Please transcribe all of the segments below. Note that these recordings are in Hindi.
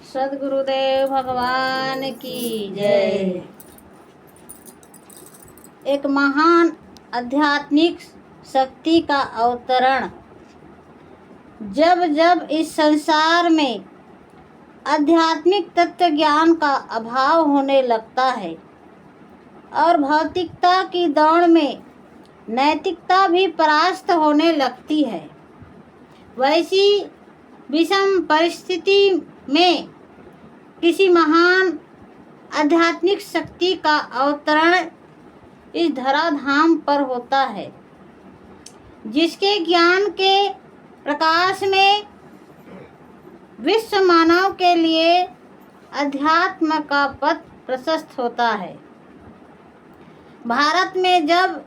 सद्गुरुदेव भगवान की जय। एक महान आध्यात्मिक शक्ति का अवतरण। जब जब इस संसार में आध्यात्मिक तत्व ज्ञान का अभाव होने लगता है और भौतिकता की दौड़ में नैतिकता भी परास्त होने लगती है, वैसी विषम परिस्थिति में किसी महान आध्यात्मिक शक्ति का अवतरण इस धराधाम पर होता है, जिसके ज्ञान के प्रकाश में विश्व मानव के लिए अध्यात्म का पथ प्रशस्त होता है। भारत में जब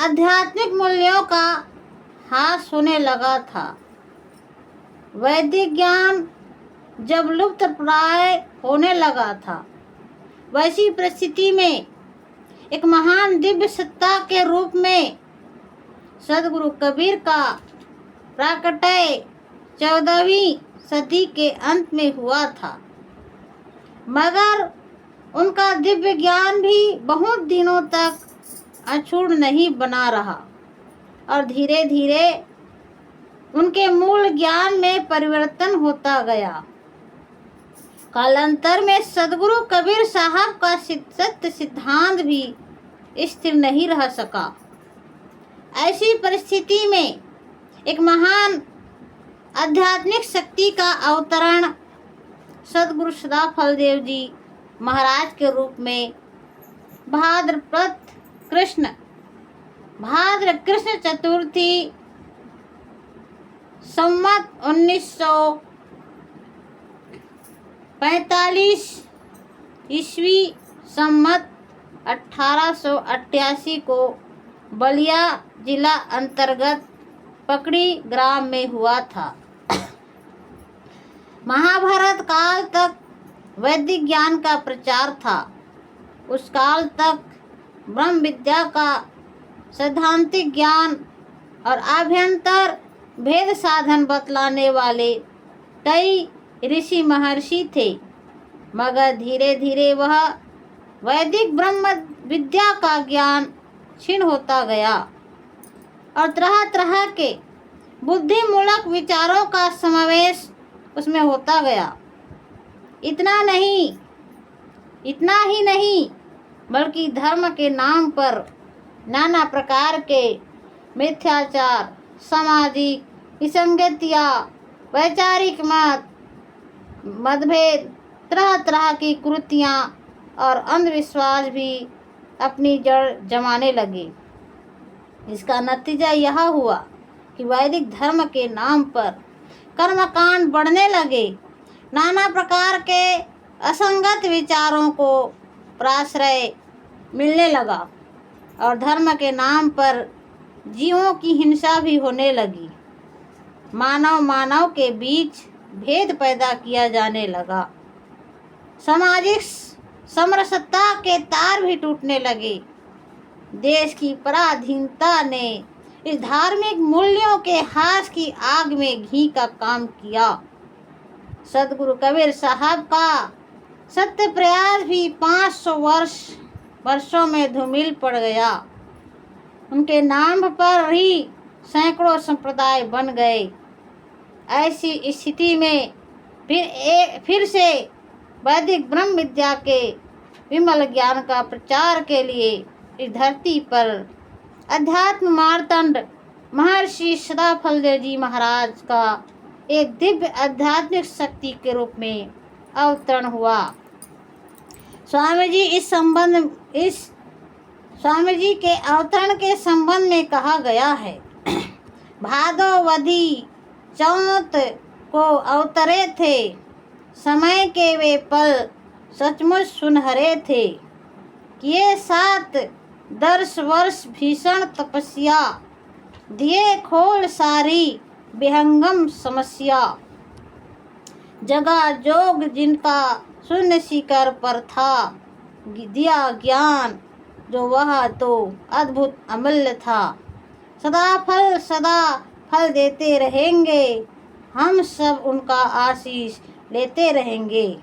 आध्यात्मिक मूल्यों का ह्रास होने लगा था, वैदिक ज्ञान जब लुप्त प्राय होने लगा था, वैसी परिस्थिति में एक महान दिव्य सत्ता के रूप में सदगुरु कबीर का प्राकट्य 14वीं सदी के अंत में हुआ था, मगर उनका दिव्य ज्ञान भी बहुत दिनों तक अक्षुण्ण नहीं बना रहा और धीरे धीरे उनके मूल ज्ञान में परिवर्तन होता गया। कालांतर में सदगुरु कबीर साहब का सत्य सिद्धांत भी स्थिर नहीं रह सका। ऐसी परिस्थिति में एक महान आध्यात्मिक शक्ति का अवतरण सदगुरु सदाफल देव जी महाराज के रूप में भाद्र कृष्ण चतुर्थी संवत 1945 ईस्वी संवत 1888 को बलिया जिला अंतर्गत पकड़ी ग्राम में हुआ था। महाभारत काल तक वैदिक ज्ञान का प्रचार था। उस काल तक ब्रह्म विद्या का सैद्धांतिक ज्ञान और आभ्यंतर भेद साधन बतलाने वाले कई ऋषि महर्षि थे, मगर धीरे धीरे वह वैदिक ब्रह्म विद्या का ज्ञान क्षीण होता गया और तरह तरह के बुद्धिमूलक विचारों का समावेश उसमें होता गया। इतना ही नहीं बल्कि धर्म के नाम पर नाना प्रकार के मिथ्याचार, सामाजिक विसंगतियाँ, वैचारिक मतभेद, तरह तरह की कुरीतियाँ और अंधविश्वास भी अपनी जड़ जमाने लगे। इसका नतीजा यह हुआ कि वैदिक धर्म के नाम पर कर्मकांड बढ़ने लगे। नाना प्रकार के असंगत विचारों को प्राश्रय मिलने लगा और धर्म के नाम पर जीवों की हिंसा भी होने लगी। मानव के बीच भेद पैदा किया जाने लगा। सामाजिक समरसता के तार भी टूटने लगे। देश की पराधीनता ने इस धार्मिक मूल्यों के ह्रास की आग में घी का काम किया। सदगुरु कबीर साहब का सत्य प्रयास भी 500 वर्षों में धूमिल पड़ गया। उनके नाम पर ही सैकड़ों संप्रदाय बन गए। ऐसी स्थिति में फिर से वैदिक ब्रह्म विद्या के विमल ज्ञान का प्रचार के लिए इस धरती पर अध्यात्म मार्तंड महर्षि सदाफल देव जी महाराज का एक दिव्य आध्यात्मिक शक्ति के रूप में अवतरण हुआ। स्वामी जी के अवतरण के संबंध में कहा गया है, भादोवधी चौथ को अवतरे थे, समय के वे पल सचमुच सुनहरे थे। किए 7 वर्ष भीषण तपस्या, दिए खोल सारी विहंगम समस्या। जगा जोग जिनका शून्य शिखर पर था, दिया ज्ञान जो वह तो अद्भुत अमूल्य था। सदा फल देते रहेंगे, हम सब उनका आशीष लेते रहेंगे।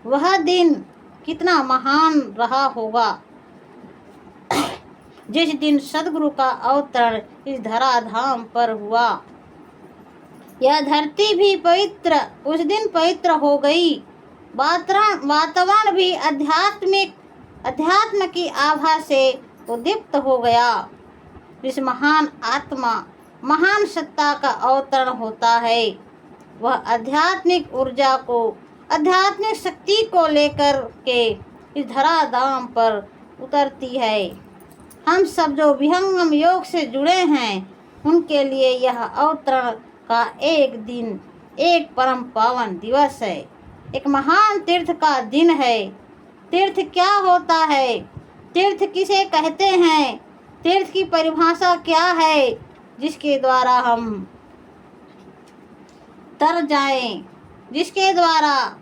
वह दिन कितना महान रहा होगा जिस दिन सदगुरु का अवतरण इस धराधाम पर हुआ। यह धरती भी पवित्र उस दिन पवित्र हो गई। वातावरण भी अध्यात्म की आभा से उद्दीप्त हो गया। जिस महान आत्मा महान सत्ता का अवतरण होता है, वह आध्यात्मिक ऊर्जा को आध्यात्मिक शक्ति को लेकर के इस धराधाम पर उतरती है। हम सब जो विहंगम योग से जुड़े हैं, उनके लिए यह अवतरण का एक दिन एक परम पावन दिवस है, एक महान तीर्थ का दिन है। तीर्थ क्या होता है? तीर्थ किसे कहते हैं? तीर्थ की परिभाषा क्या है? जिसके द्वारा हम तर जाएं, जिसके द्वारा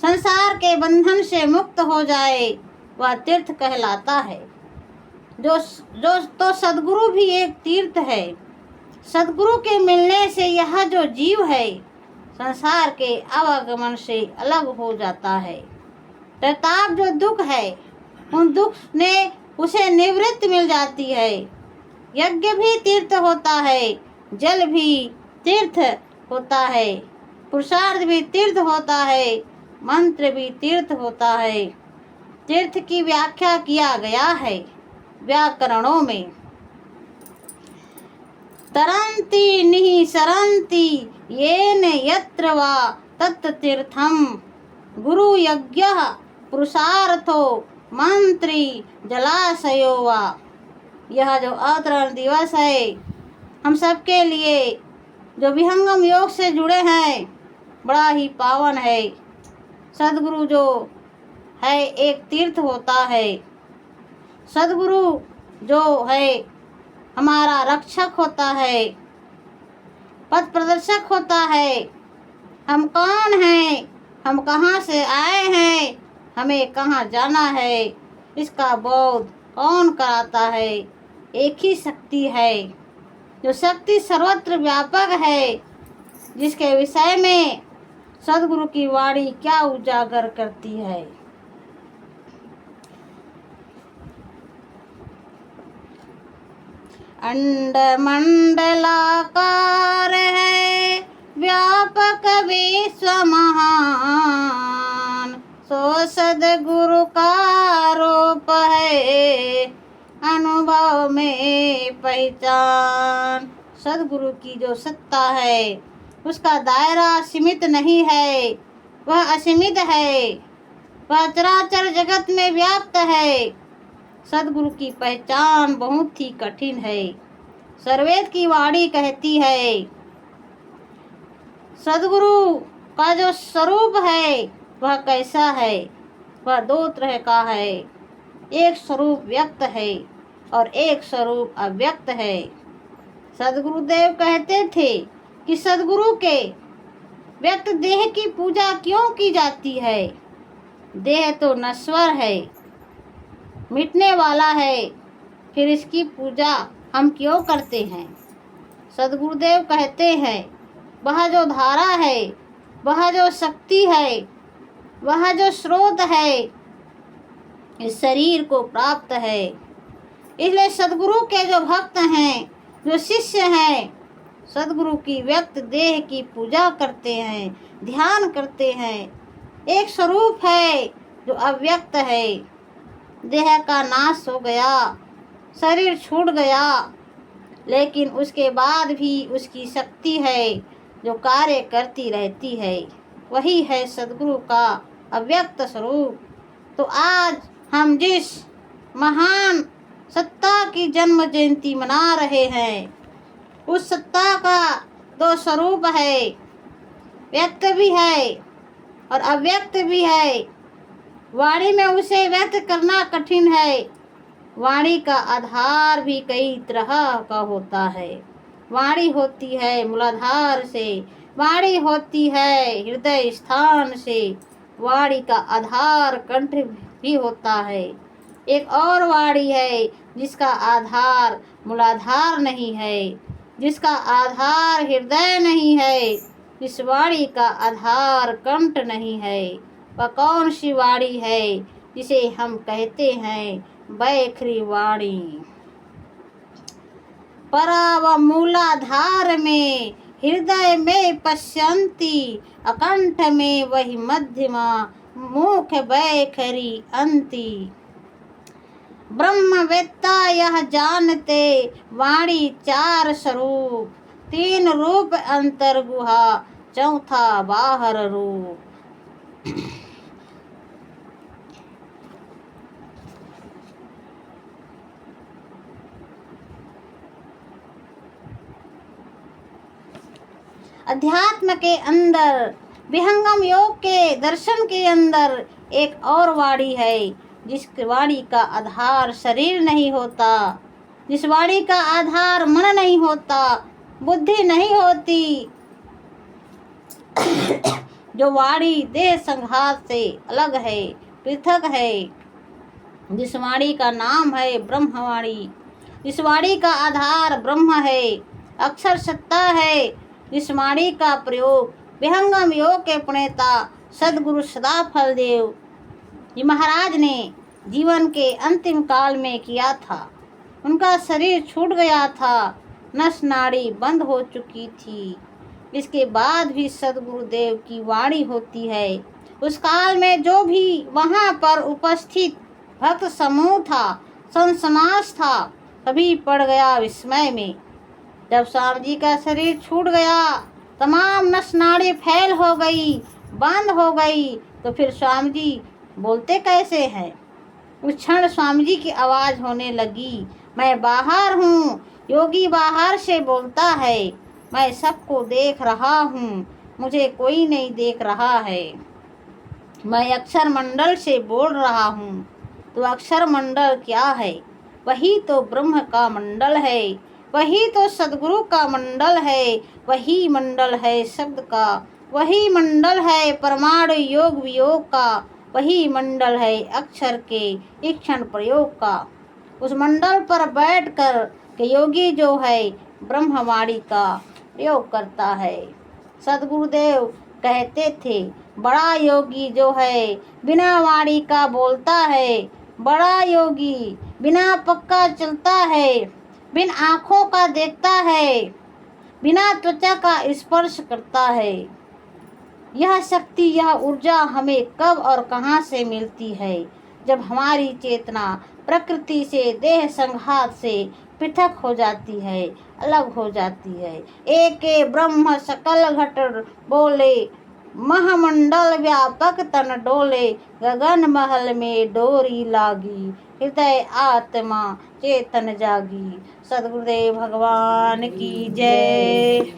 संसार के बंधन से मुक्त हो जाए, वह तीर्थ कहलाता है। जो तो सदगुरु भी एक तीर्थ है। सदगुरु के मिलने से यह जो जीव है, संसार के आवागमन से अलग हो जाता है। प्रताप जो दुख है, उन दुख ने उसे निवृत्ति मिल जाती है। यज्ञ भी तीर्थ होता है, जल भी तीर्थ होता है, पुरुषार्थ भी तीर्थ होता है, मंत्र भी तीर्थ होता है। तीर्थ की व्याख्या किया गया है व्याकरणों में। तरन्ति निःसरन्ति येन यत्र वा तत् तीर्थम गुरु यज्ञः पुरुषार्थो मंत्री जलाशयो वा। यह जो अवतरण दिवस है, हम सबके लिए जो विहंगम योग से जुड़े हैं, बड़ा ही पावन है। सदगुरु जो है एक तीर्थ होता है। सदगुरु जो है हमारा रक्षक होता है, पथ प्रदर्शक होता है। हम कौन हैं, हम कहाँ से आए हैं, हमें कहाँ जाना है, इसका बोध कौन कराता है? एक ही शक्ति है, जो शक्ति सर्वत्र व्यापक है, जिसके विषय में सदगुरु की वाणी क्या उजागर करती है। अंड मंडलाकार है व्यापक विश्व महान, सो सदगुरु का रूप है अनुभव में पहचान। सदगुरु की जो सत्ता है, उसका दायरा सीमित नहीं है, वह असीमित है, वह चराचर जगत में व्याप्त है। सदगुरु की पहचान बहुत ही कठिन है। सर्ववेद की वाणी कहती है, सदगुरु का जो स्वरूप है वह कैसा है? वह दो तरह का है। एक स्वरूप व्यक्त है और एक स्वरूप अव्यक्त है। सदगुरुदेव कहते थे कि सदगुरु के व्यक्त देह की पूजा क्यों की जाती है? देह तो नश्वर है, मिटने वाला है, फिर इसकी पूजा हम क्यों करते हैं? सदगुरुदेव कहते हैं, वह जो धारा है, वह जो शक्ति है, वह जो स्रोत है, इस शरीर को प्राप्त है। इसलिए सदगुरु के जो भक्त हैं, जो शिष्य हैं, सदगुरु की व्यक्त देह की पूजा करते हैं, ध्यान करते हैं। एक स्वरूप है जो अव्यक्त है। देह का नाश हो गया, शरीर छूट गया, लेकिन उसके बाद भी उसकी शक्ति है जो कार्य करती रहती है। वही है सदगुरु का अव्यक्त स्वरूप। तो आज हम जिस महान सत्ता की जन्म जयंती मना रहे हैं, उस सत्ता का दो स्वरूप है, व्यक्त भी है और अव्यक्त भी है। वाणी में उसे व्यक्त करना कठिन है। वाणी का आधार भी कई तरह का होता है। वाणी होती है मूलाधार से, वाणी होती है हृदय स्थान से, वाणी का आधार कंठ भी होता है। एक और वाणी है जिसका आधार मूलाधार नहीं है, जिसका आधार हृदय नहीं है, जिस वाणी का आधार कंठ नहीं है, वह कौन सी वाणी है जिसे हम कहते हैं बैखरी वाणी। परा व मूलाधार में हृदय में पश्यंती, अकंठ में वही मध्यमा मुख बैखरी अंती। ब्रह्मवेत्ता यह जानते वाणी चार स्वरूप, तीन रूप अंतर गुहा, चौथा बाहर रूप। अध्यात्म के अंदर, विहंगम योग के दर्शन के अंदर एक और वाणी है, जिस वाणी का आधार शरीर नहीं होता, जिस वाणी का आधार मन नहीं होता, बुद्धि नहीं होती, जो वाणी देह संघात से अलग है, पृथक है, जिस वाणी का नाम है ब्रह्मवाणी, जिस वाणी का आधार ब्रह्म है, अक्षर सत्ता है, जिस वाणी का प्रयोग विहंगम योग के प्रणेता सदगुरु सदाफल देव जी महाराज ने जीवन के अंतिम काल में किया था। उनका शरीर छूट गया था, नस नाड़ी बंद हो चुकी थी, इसके बाद भी सदगुरुदेव की वाणी होती है। उस काल में जो भी वहाँ पर उपस्थित भक्त समूह था, संत समाज था, सभी पड़ गया विस्मय में। जब स्वामी जी का शरीर छूट गया, तमाम नस नाड़ी फैल हो गई, बंद हो गई, तो फिर स्वामी जी बोलते कैसे हैं। उस क्षण स्वामी जी की आवाज़ होने लगी, मैं बाहर हूँ। योगी बाहर से बोलता है, मैं सबको देख रहा हूँ, मुझे कोई नहीं देख रहा है। मैं अक्षर मंडल से बोल रहा हूँ। तो अक्षर मंडल क्या है? वही तो ब्रह्म का मंडल है, वही तो सदगुरु का मंडल है, वही मंडल है शब्द का, वही मंडल है परमाणु योग वियोग का, वही मंडल है अक्षर के ईक्षण प्रयोग का। उस मंडल पर बैठकर के योगी जो है ब्रह्मवाणी का प्रयोग करता है। सदगुरुदेव कहते थे, बड़ा योगी जो है बिना वाणी का बोलता है, बड़ा योगी बिना पक्का चलता है, बिन आँखों का देखता है, बिना त्वचा का स्पर्श करता है। यह शक्ति, यह ऊर्जा हमें कब और कहाँ से मिलती है? जब हमारी चेतना प्रकृति से, देह संघात से पृथक हो जाती है, अलग हो जाती है। एके ब्रह्म सकल घट बोले, महामंडल व्यापक तन डोले, गगन महल में डोरी लागी, हृदय आत्मा चेतन जागी। सदगुरुदेव भगवान की जय।